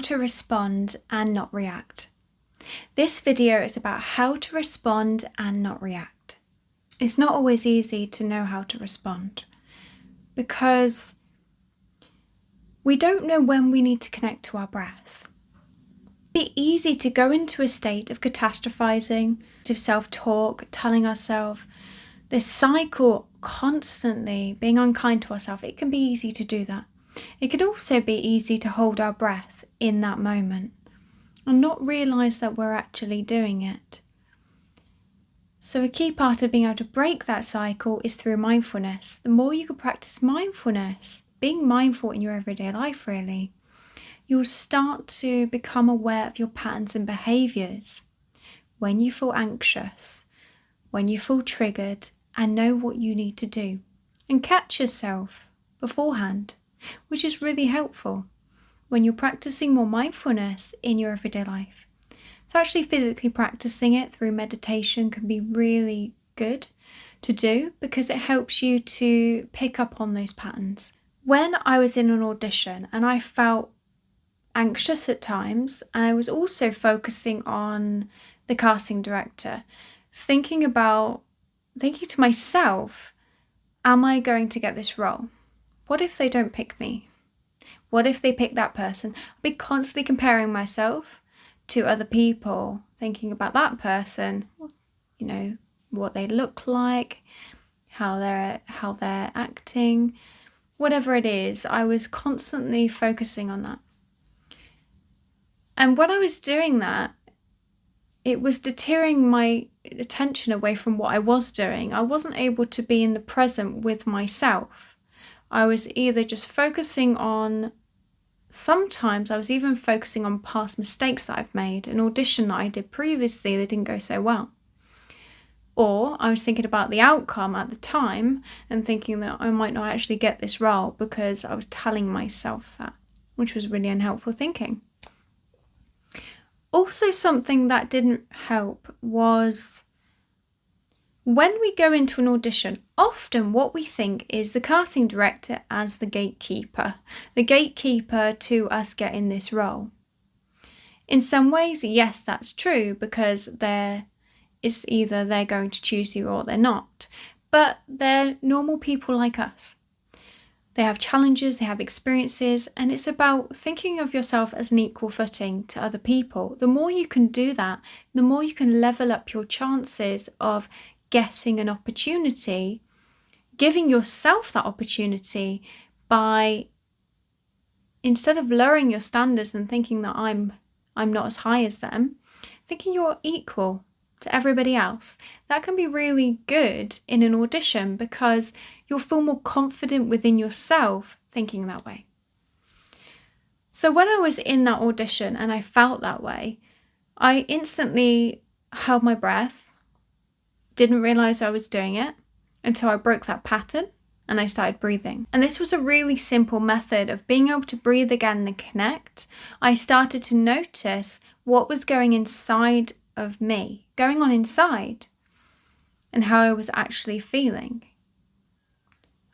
to respond and not react. This video is about how to respond and not react. It's not always easy to know how to respond because we don't know when we need to connect to our breath. It'd be easy to go into a state of catastrophizing, of self-talk, telling ourselves this cycle, constantly being unkind to ourselves. It can be easy to do that. It could also be easy to hold our breath in that moment and not realise that we're actually doing it. So a key part of being able to break that cycle is through mindfulness. The more you can practice mindfulness, being mindful in your everyday life really, you'll start to become aware of your patterns and behaviours. When you feel anxious, when you feel triggered, and know what you need to do, and catch yourself beforehand, which is really helpful when you're practicing more mindfulness in your everyday life. So actually physically practicing it through meditation can be really good to do because it helps you to pick up on those patterns. When I was in an audition and I felt anxious at times, and I was also focusing on the casting director, thinking to myself, am I going to get this role? What if they don't pick me? What if they pick that person? I'll be constantly comparing myself to other people, thinking about that person, what they look like, how they're acting, whatever it is. I was constantly focusing on that. And when I was doing that, it was deterring my attention away from what I was doing. I wasn't able to be in the present with myself. I was either just focusing on, sometimes I was even focusing on past mistakes that I've made, an audition that I did previously that didn't go so well. Or I was thinking about the outcome at the time and thinking that I might not actually get this role because I was telling myself that, which was really unhelpful thinking. Also, something that didn't help was when we go into an audition, often what we think is the casting director as the gatekeeper to us getting this role. In some ways, yes, that's true because it's either they're going to choose you or they're not, but they're normal people like us. They have challenges, they have experiences, and it's about thinking of yourself as an equal footing to other people. The more you can do that, the more you can level up your chances of getting an opportunity, giving yourself that opportunity by, instead of lowering your standards and thinking that I'm not as high as them, thinking you're equal to everybody else. That can be really good in an audition because you'll feel more confident within yourself thinking that way. So when I was in that audition and I felt that way, I instantly held my breath, didn't realise I was doing it until I broke that pattern and I started breathing. And this was a really simple method of being able to breathe again and connect. I started to notice what was going inside of me, going on inside, and how I was actually feeling.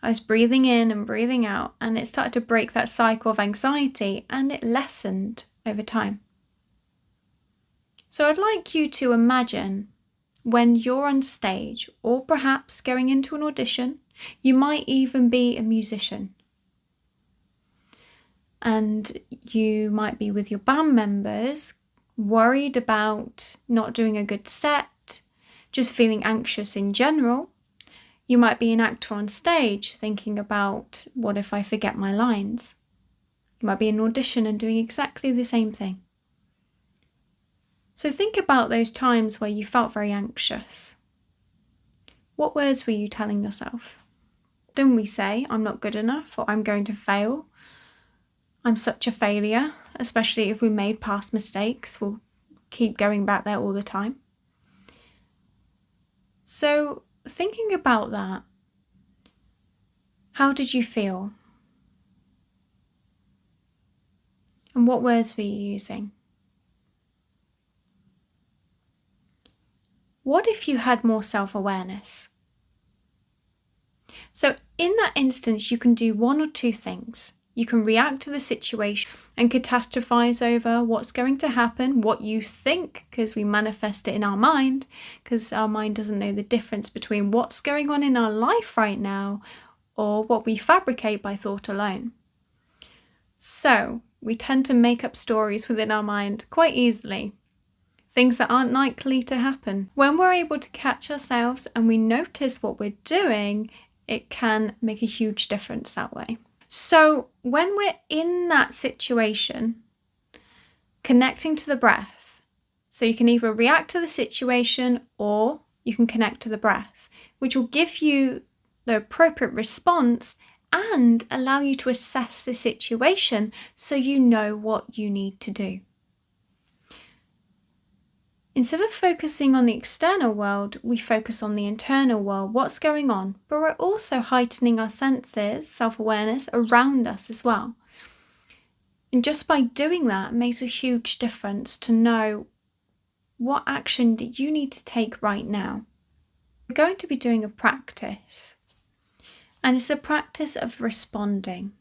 I was breathing in and breathing out, and it started to break that cycle of anxiety, and it lessened over time. So I'd like you to imagine when you're on stage, or perhaps going into an audition, you might even be a musician. And you might be with your band members, worried about not doing a good set, just feeling anxious in general. You might be an actor on stage thinking about, what if I forget my lines? You might be in an audition and doing exactly the same thing. So think about those times where you felt very anxious. What words were you telling yourself? Didn't we say, I'm not good enough, or I'm going to fail? I'm such a failure, especially if we made past mistakes. We'll keep going back there all the time. So thinking about that, how did you feel? And what words were you using? What if you had more self-awareness? So in that instance, you can do one or two things. You can react to the situation and catastrophize over what's going to happen, what you think, because we manifest it in our mind, because our mind doesn't know the difference between what's going on in our life right now or what we fabricate by thought alone. So we tend to make up stories within our mind quite easily, things that aren't likely to happen. When we're able to catch ourselves and we notice what we're doing, it can make a huge difference that way. So when we're in that situation, connecting to the breath, so you can either react to the situation or you can connect to the breath, which will give you the appropriate response and allow you to assess the situation so you know what you need to do. Instead of focusing on the external world, we focus on the internal world, what's going on, but we're also heightening our senses, self-awareness around us as well. And just by doing that, it makes a huge difference to know what action that you need to take right now. We're going to be doing a practice, and it's a practice of responding.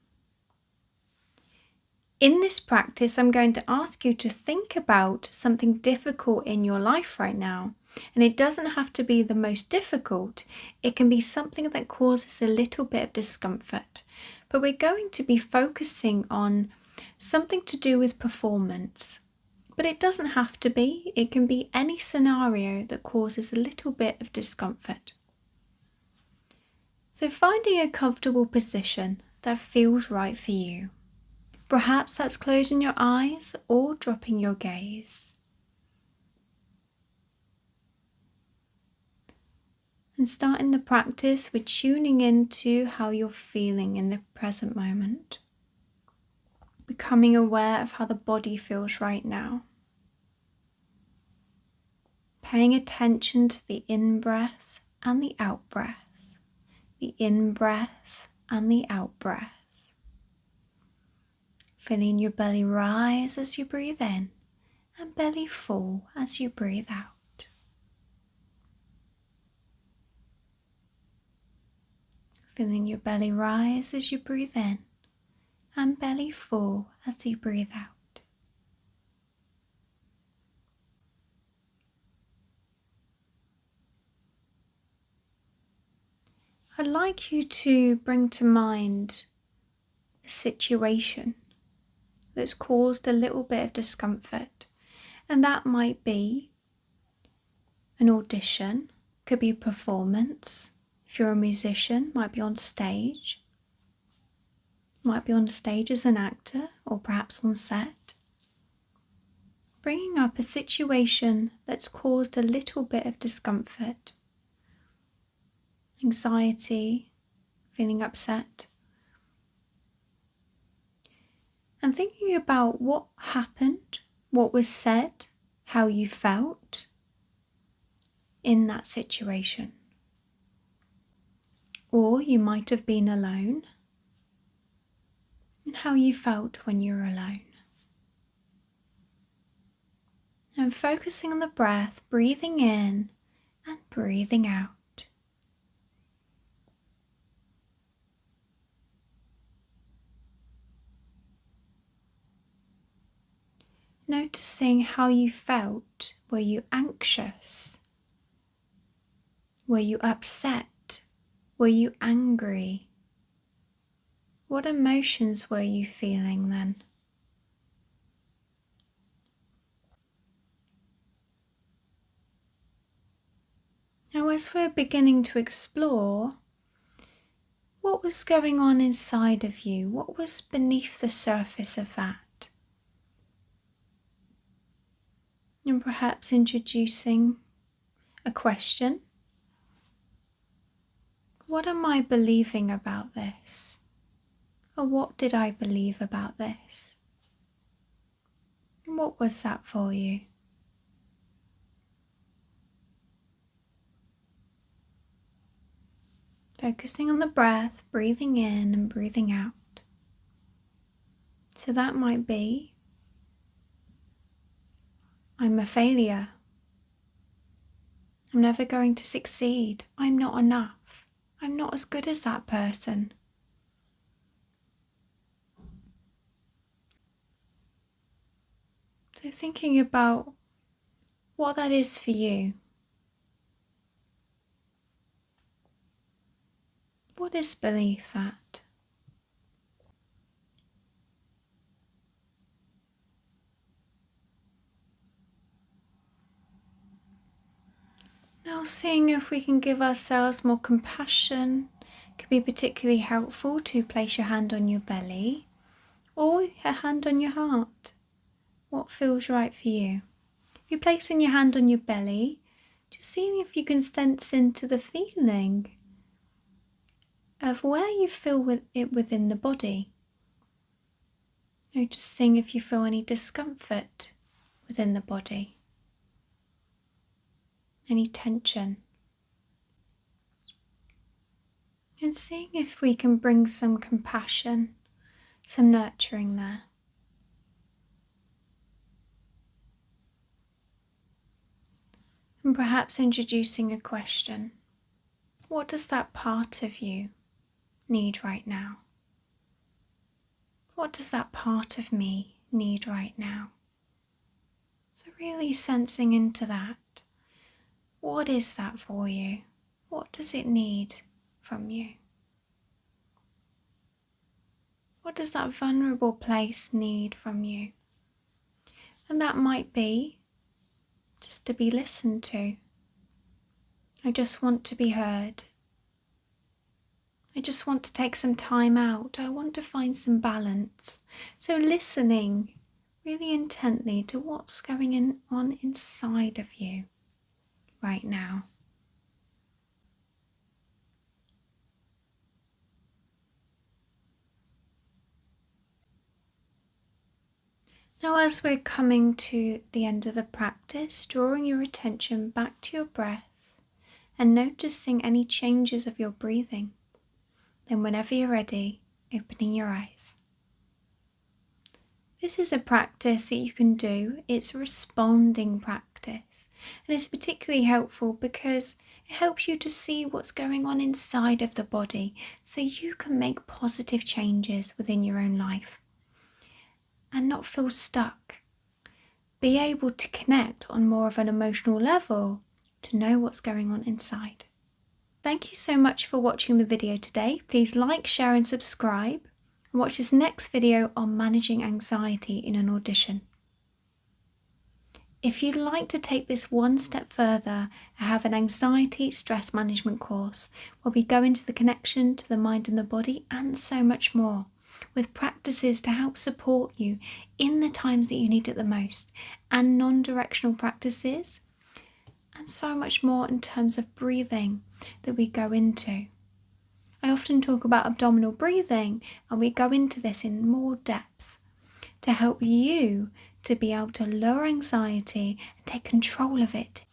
In this practice, I'm going to ask you to think about something difficult in your life right now. And it doesn't have to be the most difficult. It can be something that causes a little bit of discomfort. But we're going to be focusing on something to do with performance. But it doesn't have to be. It can be any scenario that causes a little bit of discomfort. So finding a comfortable position that feels right for you. Perhaps that's closing your eyes or dropping your gaze. And starting the practice with tuning into how you're feeling in the present moment. Becoming aware of how the body feels right now. Paying attention to the in-breath and the out-breath. The in-breath and the out-breath. Feeling your belly rise as you breathe in and belly fall as you breathe out. Feeling your belly rise as you breathe in and belly fall as you breathe out. I'd like you to bring to mind a situation that's caused a little bit of discomfort, and that might be an audition, could be a performance. If you're a musician, might be on stage, might be on stage as an actor or perhaps on set. Bringing up a situation that's caused a little bit of discomfort, anxiety, feeling upset. And thinking about what happened, what was said, how you felt in that situation. Or you might have been alone, and how you felt when you were alone. And focusing on the breath, breathing in and breathing out. Noticing how you felt. Were you anxious? Were you upset? Were you angry? What emotions were you feeling then? Now, as we're beginning to explore, what was going on inside of you? What was beneath the surface of that? And perhaps introducing a question. What am I believing about this? Or what did I believe about this? And what was that for you? Focusing on the breath, breathing in and breathing out. So that might be, I'm a failure. I'm never going to succeed. I'm not enough. I'm not as good as that person. So thinking about what that is for you. What is belief that? Now seeing if we can give ourselves more compassion. It can be particularly helpful to place your hand on your belly or a hand on your heart. What feels right for you? If you're placing your hand on your belly, just seeing if you can sense into the feeling of where you feel with it within the body. Noticing if you feel any discomfort within the body, any tension. And seeing if we can bring some compassion, some nurturing there. And perhaps introducing a question. What does that part of you need right now? What does that part of me need right now? So really sensing into that. What is that for you? What does it need from you? What does that vulnerable place need from you? And that might be just to be listened to. I just want to be heard. I just want to take some time out. I want to find some balance. So listening really intently to what's going on inside of you right now. Now as we're coming to the end of the practice, drawing your attention back to your breath and noticing any changes of your breathing. Then whenever you're ready, opening your eyes. This is a practice that you can do. It's a responding practice. And it's particularly helpful because it helps you to see what's going on inside of the body so you can make positive changes within your own life and not feel stuck. Be able to connect on more of an emotional level to know what's going on inside. Thank you so much for watching the video today. Please like, share and subscribe. And watch this next video on managing anxiety in an audition. If you'd like to take this one step further, I have an anxiety stress management course where we go into the connection to the mind and the body and so much more, with practices to help support you in the times that you need it the most, and non-directional practices, and so much more in terms of breathing that we go into. I often talk about abdominal breathing, and we go into this in more depth to help you to be able to lower anxiety and take control of it.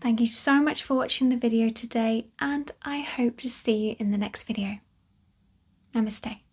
Thank you so much for watching the video today, and I hope to see you in the next video. Namaste.